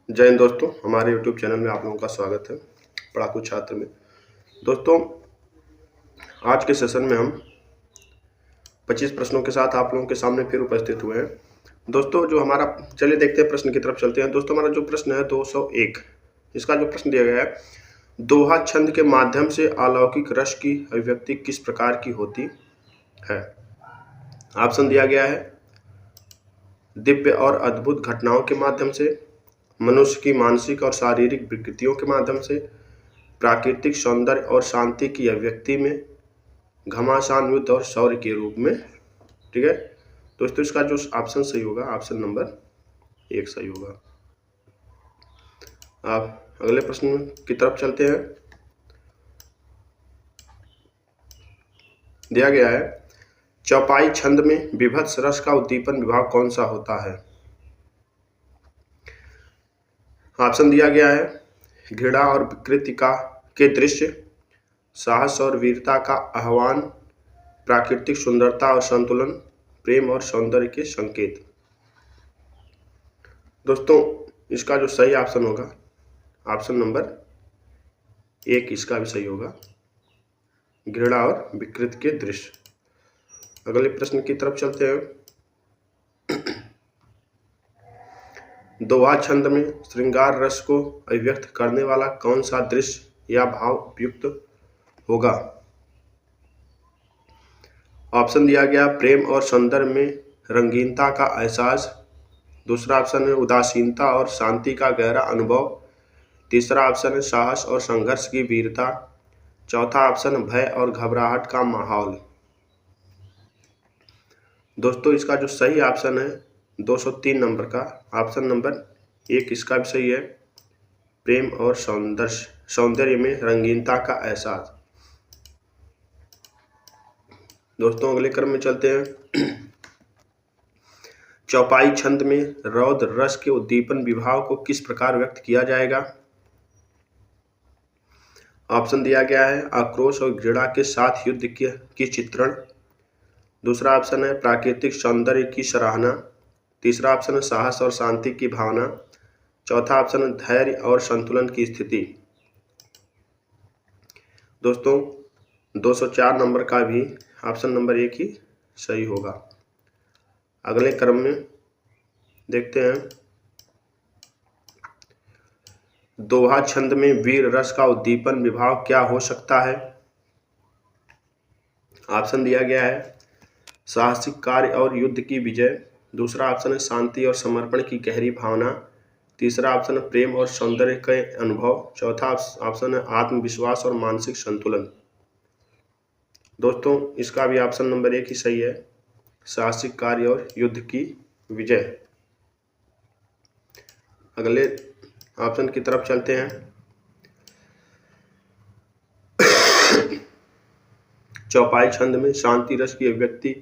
जय हिंद दोस्तों, हमारे YouTube चैनल में आप लोगों का स्वागत है। पढ़ाकू छात्र में दोस्तों, आज के सेशन में हम 25 प्रश्नों के साथ आप लोगों के सामने फिर उपस्थित हुए हैं। दोस्तों, जो हमारा चलिए देखते हैं, प्रश्न की तरफ चलते हैं। दोस्तों, हमारा जो प्रश्न है 201, इसका जो प्रश्न दिया गया है, दोहा छंद के माध्यम से अलौकिक रस की अभिव्यक्ति किस प्रकार की होती है। ऑप्शन दिया गया है दिव्य और अद्भुत घटनाओं के माध्यम से, मनुष्य की मानसिक और शारीरिक विकृतियों के माध्यम से, प्राकृतिक सौंदर्य और शांति की अभिव्यक्ति में, घमासान युद्ध और शौर्य के रूप में। ठीक है दोस्तों, इसका जो ऑप्शन सही होगा, ऑप्शन नंबर 1 सही होगा। आप अगले प्रश्न की तरफ चलते हैं। दिया गया है, चौपाई छंद में विभत्स रस का उद्दीपन विभाग कौन सा होता है। ऑप्शन दिया गया है घृणा और विकृति के दृश्य, साहस और वीरता का आह्वान, प्राकृतिक सुंदरता और संतुलन, प्रेम और सौंदर्य के संकेत। दोस्तों, इसका जो सही ऑप्शन होगा, ऑप्शन नंबर 1 इसका भी सही होगा, घृणा और विकृति के दृश्य। अगले प्रश्न की तरफ चलते हैं। दोहा छंद में श्रृंगार रस को अभिव्यक्त करने वाला कौन सा दृश्य या भाव उपयुक्त होगा। ऑप्शन दिया गया प्रेम और सौंदर्य में रंगीनता का एहसास, दूसरा ऑप्शन है उदासीनता और शांति का गहरा अनुभव, तीसरा ऑप्शन है साहस और संघर्ष की वीरता, चौथा ऑप्शन भय और घबराहट का माहौल। दोस्तों, इसका जो सही ऑप्शन है 203 नंबर का, ऑप्शन नंबर 1 इसका भी सही है, प्रेम और सौंदर्य में रंगीनता का एहसास। दोस्तों, अगले क्रम में चलते हैं। चौपाई छंद में रौद्र रस के उद्दीपन विभाव को किस प्रकार व्यक्त किया जाएगा। ऑप्शन दिया गया है आक्रोश और घृणा के साथ युद्ध की चित्रण, दूसरा ऑप्शन है प्राकृतिक सौंदर्य की सराहना, तीसरा ऑप्शन है साहस और शांति की भावना, चौथा ऑप्शन है धैर्य और संतुलन की स्थिति। दोस्तों, 204 नंबर का भी ऑप्शन नंबर 1 ही सही होगा। अगले क्रम में देखते हैं। दोहा छंद में वीर रस का उद्दीपन विभाव क्या हो सकता है। ऑप्शन दिया गया है साहसिक कार्य और युद्ध की विजय, दूसरा ऑप्शन है शांति और समर्पण की गहरी भावना, तीसरा ऑप्शन है प्रेम और सौंदर्य के अनुभव, चौथा ऑप्शन है आत्मविश्वास और मानसिक संतुलन। दोस्तों, इसका भी ऑप्शन नंबर 1 ही सही है, साहसिक कार्य और युद्ध की विजय। अगले ऑप्शन की तरफ चलते हैं। चौपाई छंद में शांति रस की अभिव्यक्ति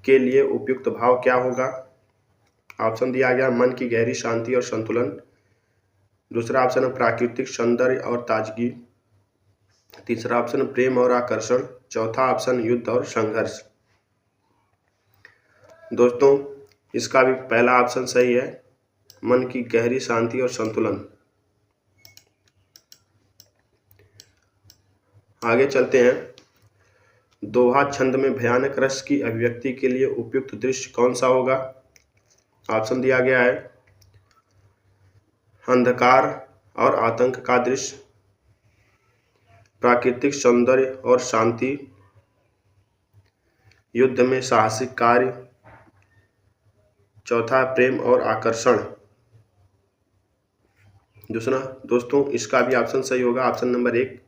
के लिए उपयुक्त भाव क्या होगा। ऑप्शन दिया गया मन की गहरी शांति और संतुलन, दूसरा ऑप्शन है प्राकृतिक सौंदर्य और ताजगी, तीसरा ऑप्शन है प्रेम और आकर्षण, चौथा ऑप्शन युद्ध और संघर्ष। दोस्तों, इसका भी पहला ऑप्शन सही है, मन की गहरी शांति और संतुलन। आगे चलते हैं। दोहा छंद में भयानक रस की अभिव्यक्ति के लिए उपयुक्त दृश्य कौन सा होगा। ऑप्शन दिया गया है अंधकार और आतंक का दृश्य, प्राकृतिक सौंदर्य और शांति, युद्ध में साहसिक कार्य, चौथा प्रेम और आकर्षण। दोस्तों, इसका भी ऑप्शन सही होगा, ऑप्शन नंबर 1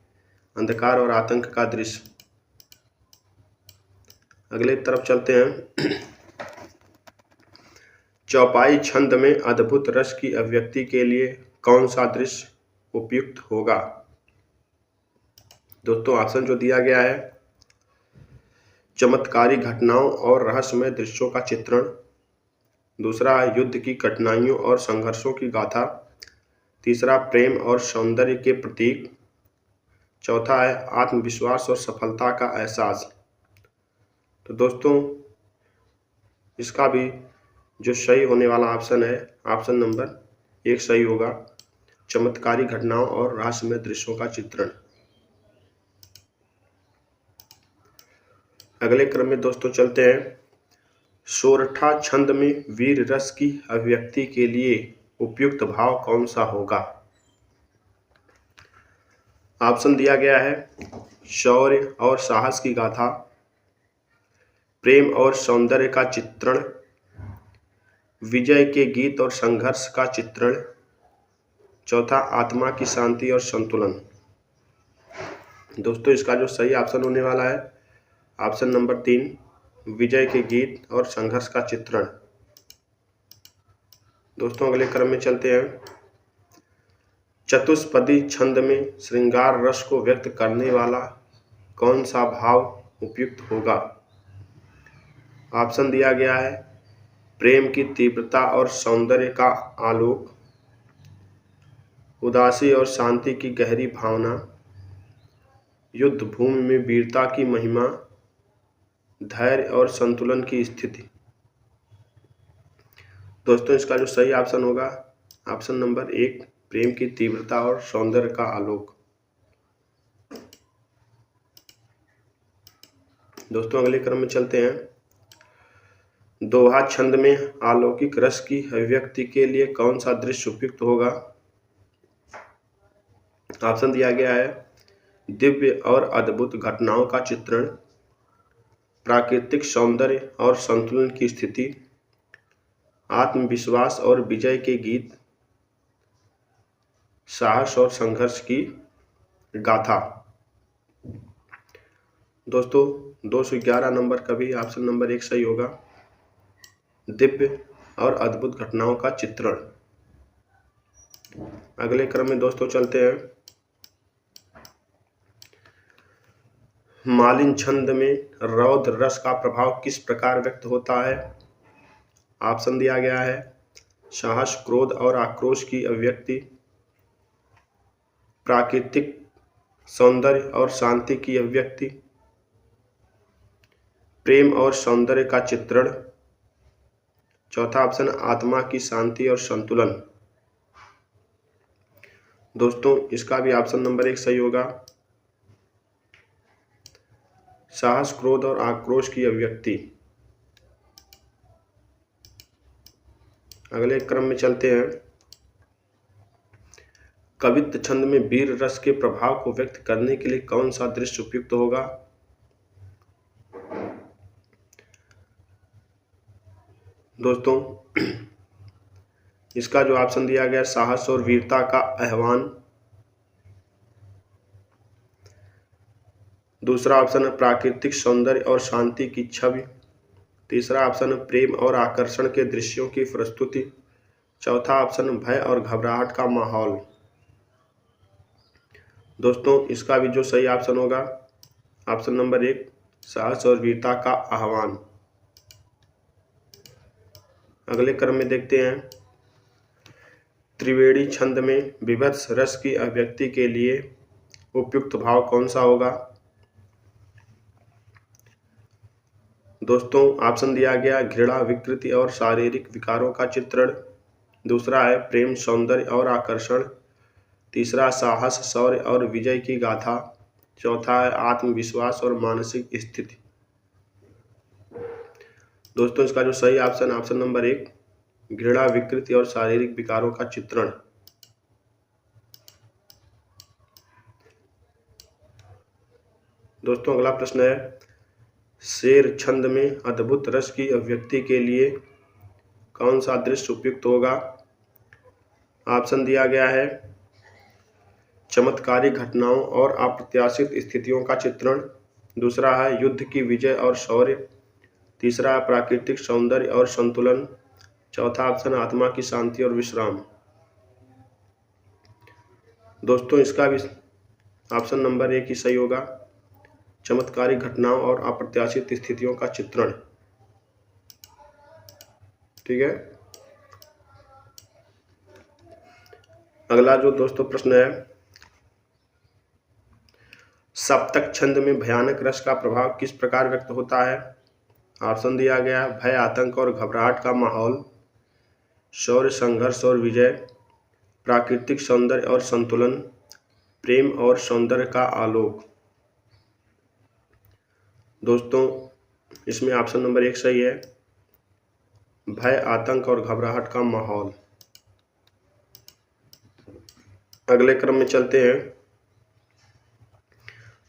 अंधकार और आतंक का दृश्य। अगले तरफ चलते हैं। चौपाई छंद में अद्भुत रस की अभिव्यक्ति के लिए कौन सा दृश्य उपयुक्त होगा। दोस्तों, ऑप्शन जो दिया गया है चमत्कारी घटनाओं और रहस्यमय दृश्यों का चित्रण, दूसरा युद्ध की कठिनाइयों और संघर्षों की गाथा, तीसरा प्रेम और सौंदर्य के प्रतीक, चौथा है आत्मविश्वास और सफलता का एहसास। तो दोस्तों, इसका भी जो सही होने वाला ऑप्शन है, ऑप्शन नंबर एक सही होगा। चमत्कारी घटनाओं और रहस्यमय दृश्यों का चित्रण। अगले क्रम में दोस्तों चलते हैं। सोरठा छंद में वीर रस की अभिव्यक्ति के लिए उपयुक्त भाव कौन सा होगा? ऑप्शन दिया गया है शौर्य और साहस की गाथा, प्रेम और सौंदर्य का चित्रण, विजय के गीत और संघर्ष का चित्रण, चौथा आत्मा की शांति और संतुलन। दोस्तों इसका जो सही ऑप्शन होने वाला है ऑप्शन नंबर 3, विजय के गीत और संघर्ष का चित्रण। दोस्तों अगले क्रम में चलते हैं। चतुष्पदी छंद में श्रृंगार रस को व्यक्त करने वाला कौन सा भाव उपयुक्त होगा? ऑप्शन दिया गया है प्रेम की तीव्रता और सौंदर्य का आलोक, उदासी और शांति की गहरी भावना, युद्ध भूमि में वीरता की महिमा, धैर्य और संतुलन की स्थिति। दोस्तों इसका जो सही ऑप्शन होगा ऑप्शन नंबर 1, प्रेम की तीव्रता और सौंदर्य का आलोक। दोस्तों अगले क्रम में चलते हैं। दोहा छंद में अलौकिक रस की अभिव्यक्ति के लिए कौन सा दृश्य उपयुक्त होगा? ऑप्शन दिया गया है दिव्य और अद्भुत घटनाओं का चित्रण, प्राकृतिक सौंदर्य और संतुलन की स्थिति, आत्मविश्वास और विजय के गीत, साहस और संघर्ष की गाथा। दोस्तों 211 नंबर का भी ऑप्शन नंबर 1 सही होगा, दिव्य और अद्भुत घटनाओं का चित्रण। अगले क्रम में दोस्तों चलते हैं। मालिन छंद में रौद्र रस का प्रभाव किस प्रकार व्यक्त होता है? ऑप्शन दिया गया है साहस, क्रोध और आक्रोश की अभिव्यक्ति, प्राकृतिक सौंदर्य और शांति की अभिव्यक्ति, प्रेम और सौंदर्य का चित्रण, चौथा ऑप्शन आत्मा की शांति और संतुलन। दोस्तों इसका भी ऑप्शन नंबर 1 सही होगा, साहस, क्रोध और आक्रोश की अभिव्यक्ति। अगले क्रम में चलते हैं। कवित्व छंद में वीर रस के प्रभाव को व्यक्त करने के लिए कौन सा दृश्य उपयुक्त होगा? दोस्तों इसका जो ऑप्शन दिया गया साहस और वीरता का आह्वान, दूसरा ऑप्शन है प्राकृतिक सौंदर्य और शांति की छवि, तीसरा ऑप्शन है प्रेम और आकर्षण के दृश्यों की प्रस्तुति, चौथा ऑप्शन भय और घबराहट का माहौल। दोस्तों इसका भी जो सही ऑप्शन होगा ऑप्शन नंबर 1, साहस और वीरता का आह्वान। अगले क्रम में देखते हैं। त्रिवेणी छंद में विभत्स रस की अभिव्यक्ति के लिए उपयुक्त भाव कौन सा होगा? दोस्तों ऑप्शन दिया गया घृणा, विकृति और शारीरिक विकारों का चित्रण, दूसरा है प्रेम, सौंदर्य और आकर्षण, तीसरा साहस, शौर्य और विजय की गाथा, चौथा है आत्मविश्वास और मानसिक स्थिति। दोस्तों इसका जो सही ऑप्शन नंबर 1, घृणा, विकृति और शारीरिक विकारों का चित्रण। दोस्तों अगला प्रश्न है। शेर छंद में अद्भुत रस की अभिव्यक्ति के लिए कौन सा दृश्य उपयुक्त होगा? ऑप्शन दिया गया है चमत्कारी घटनाओं और अप्रत्याशित स्थितियों का चित्रण, दूसरा है युद्ध की विजय और शौर्य, तीसरा है प्राकृतिक सौंदर्य और संतुलन, चौथा ऑप्शन आत्मा की शांति और विश्राम। दोस्तों इसका भी ऑप्शन नंबर 1 ही सही होगा, चमत्कारी घटनाओं और अप्रत्याशित स्थितियों का चित्रण। ठीक है। अगला जो दोस्तों प्रश्न है, सप्तक छंद में भयानक रस का प्रभाव किस प्रकार व्यक्त होता है? ऑप्शन दिया गया भय, आतंक और घबराहट का माहौल, शौर्य, संघर्ष और विजय, प्राकृतिक सौंदर्य और संतुलन, प्रेम और सौंदर्य का आलोक। दोस्तों इसमें ऑप्शन नंबर 1 सही है, भय, आतंक और घबराहट का माहौल। अगले क्रम में चलते हैं।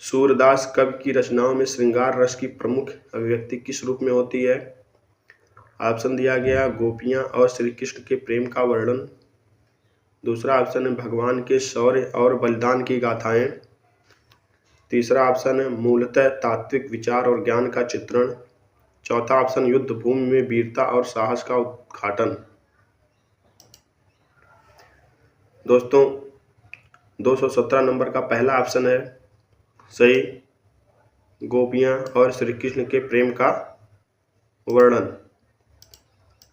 सूरदास कवि की रचनाओं में श्रृंगार रस की प्रमुख अभिव्यक्ति किस रूप में होती है? ऑप्शन दिया गया गोपियां और श्री कृष्ण के प्रेम का वर्णन। दूसरा ऑप्शन है भगवान के शौर्य और बलिदान की गाथाएं। तीसरा ऑप्शन है मूलतः तात्विक विचार और ज्ञान का चित्रण। चौथा ऑप्शन युद्ध भूमि में वीरता और साहस का उद्घाटन। दोस्तों 217 नंबर का पहला ऑप्शन है सही, गोपियां और श्री कृष्ण के प्रेम का वर्णन।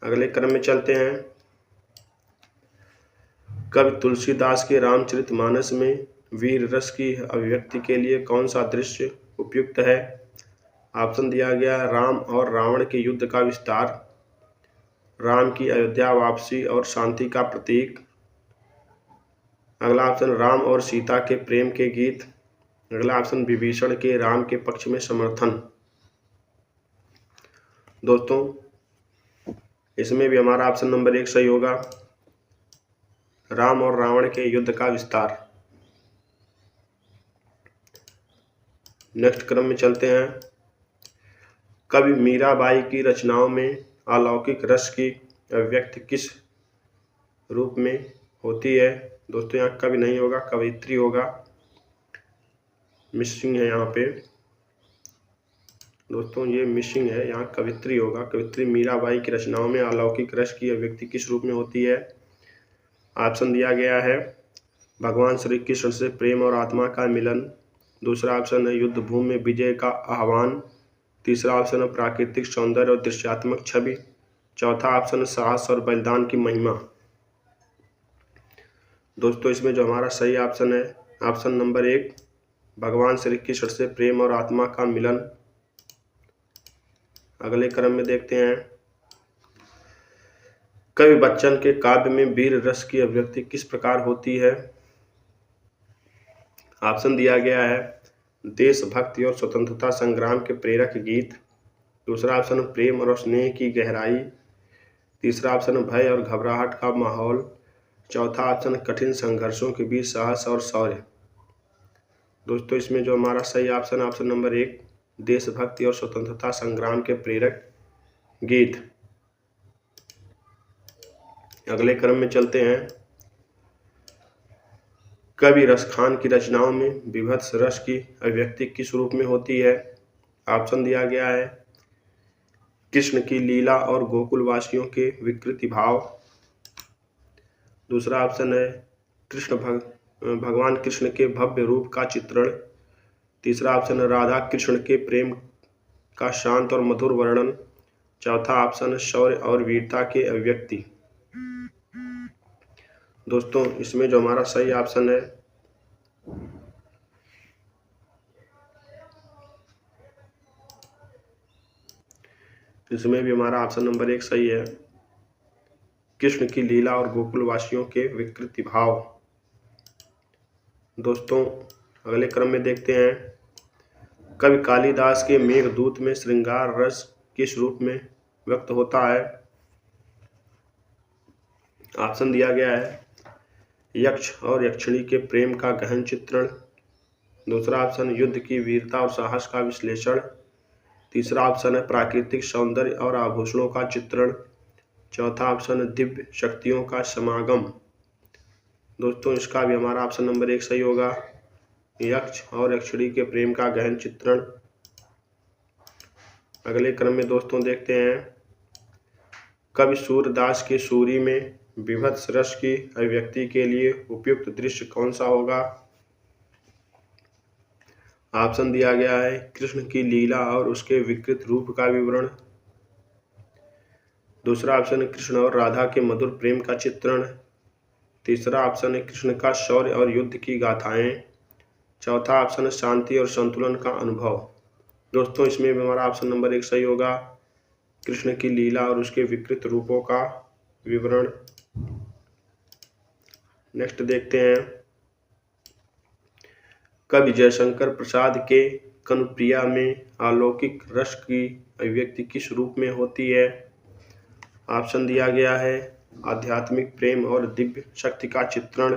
अगले क्रम में चलते हैं। कवि तुलसीदास के रामचरितमानस में वीर रस की अभिव्यक्ति के लिए कौन सा दृश्य उपयुक्त है? ऑप्शन दिया गया राम और रावण के युद्ध का विस्तार, राम की अयोध्या वापसी और शांति का प्रतीक। अगला ऑप्शन राम और सीता के प्रेम के गीत। अगला ऑप्शन विभीषण के राम के पक्ष में समर्थन। दोस्तों इसमें भी हमारा ऑप्शन नंबर 1 सही होगा, राम और रावण के युद्ध का विस्तार। नेक्स्ट क्रम में चलते हैं। कवि मीराबाई की रचनाओं में अलौकिक रस की अभिव्यक्ति किस रूप में होती है? दोस्तों यहाँ कवि नहीं होगा, कवयित्री होगा, मिसिंग है यहाँ पे। दोस्तों ये मिसिंग है, यहाँ कवित्री होगा। कवित्री मीराबाई की रचनाओं में अलौकिक रस की अभिव्यक्ति किस रूप में होती है? ऑप्शन दिया गया है भगवान श्री कृष्ण से प्रेम और आत्मा का मिलन। दूसरा ऑप्शन है युद्ध भूमि में विजय का आह्वान। तीसरा ऑप्शन है प्राकृतिक सौंदर्य और दृश्यात्मक छवि। चौथा ऑप्शन है साहस और बलिदान की महिमा। दोस्तों इसमें जो हमारा सही ऑप्शन है ऑप्शन नंबर 1, भगवान श्री कृष्ण से प्रेम और आत्मा का मिलन। अगले क्रम में देखते हैं। कवि बच्चन के काव्य में वीर रस की अभिव्यक्ति किस प्रकार होती है? ऑप्शन दिया गया है देशभक्ति और स्वतंत्रता संग्राम के प्रेरक गीत। दूसरा ऑप्शन प्रेम और स्नेह की गहराई। तीसरा ऑप्शन भय और घबराहट का माहौल। चौथा ऑप्शन कठिन संघर्षों के बीच साहस और शौर्य। दोस्तों इसमें जो हमारा सही ऑप्शन नंबर 1, देशभक्ति और स्वतंत्रता संग्राम के प्रेरक गीत। अगले क्रम में चलते हैं। कवि रसखान की रचनाओं में विभत्स रस की अभिव्यक्ति किस रूप में होती है? ऑप्शन दिया गया है कृष्ण की लीला और गोकुलवासियों के विकृति भाव। दूसरा ऑप्शन है भगवान कृष्ण के भव्य रूप का चित्रण। तीसरा ऑप्शन है राधा कृष्ण के प्रेम का शांत और मधुर वर्णन। चौथा ऑप्शन है शौर्य और वीरता के अभिव्यक्ति। दोस्तों इसमें जो हमारा सही ऑप्शन है इसमें भी हमारा ऑप्शन नंबर 1 सही है, कृष्ण की लीला और गोकुलवासियों के विकृति भाव। दोस्तों अगले क्रम में देखते हैं। कवि कालिदास के मेघदूत में श्रृंगार रस किस रूप में व्यक्त होता है? ऑप्शन दिया गया है यक्ष और यक्षिणी के प्रेम का गहन चित्रण। दूसरा ऑप्शन युद्ध की वीरता और साहस का विश्लेषण। तीसरा ऑप्शन है प्राकृतिक सौंदर्य और आभूषणों का चित्रण। चौथा ऑप्शन है दिव्य शक्तियों का समागम। दोस्तों इसका भी हमारा ऑप्शन नंबर 1 सही होगा, यक्ष और यक्षिणी के प्रेम का गहन चित्रण। अगले क्रम में दोस्तों देखते हैं। कवि सूरदास के सूरी में विभत्स रस की अभिव्यक्ति के लिए उपयुक्त दृश्य कौन सा होगा? ऑप्शन दिया गया है कृष्ण की लीला और उसके विकृत रूप का विवरण। दूसरा ऑप्शन है कृष्ण और राधा के मधुर प्रेम का चित्रण। तीसरा ऑप्शन है कृष्ण का शौर्य और युद्ध की गाथाएं। चौथा ऑप्शन है शांति और संतुलन का अनुभव। दोस्तों इसमें भी हमारा ऑप्शन नंबर 1 सही होगा, कृष्ण की लीला और उसके विकृत रूपों का विवरण। नेक्स्ट देखते हैं, कवि जयशंकर प्रसाद के कनुप्रिया में अलौकिक रस की अभिव्यक्ति किस रूप में होती है? ऑप्शन दिया गया है, आध्यात्मिक प्रेम और दिव्य शक्ति का चित्रण।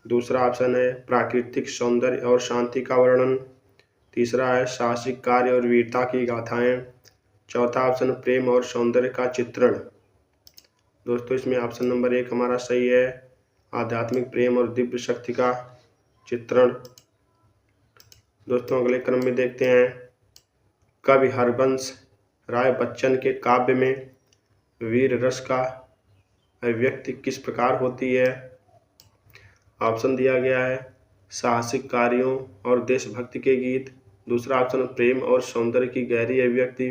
दूसरा ऑप्शन है प्राकृतिक सौंदर्य और शांति का वर्णन। तीसरा है साहसिक कार्य और वीरता की गाथाएं। चौथा ऑप्शन प्रेम और सौंदर्य का चित्रण। दोस्तों इसमें ऑप्शन नंबर 1 हमारा सही है, आध्यात्मिक प्रेम और दिव्य शक्ति का चित्रण। दोस्तों अगले क्रम में देखते हैं, कवि हरबंश राय बच्चन के काव्य में वीर रस का अभिव्यक्ति किस प्रकार होती है? ऑप्शन दिया गया है, साहसिक कार्यों और देशभक्ति के गीत। दूसरा ऑप्शन प्रेम और सौंदर्य की गहरी अभिव्यक्ति।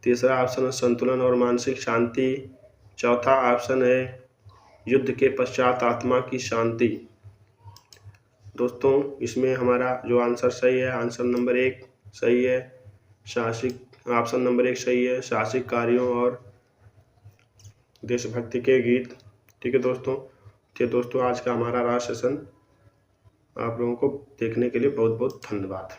तीसरा ऑप्शन संतुलन और मानसिक शांति। चौथा ऑप्शन है युद्ध के पश्चात आत्मा की शांति। दोस्तों इसमें हमारा जो आंसर सही है, आंसर नंबर 1 सही है, साहसिक ऑप्शन नंबर 1 सही है, साहसिक कार्यों और देशभक्ति के गीत। ठीक है दोस्तों आज का हमारा रहा सेशन। आप लोगों को देखने के लिए बहुत बहुत धन्यवाद।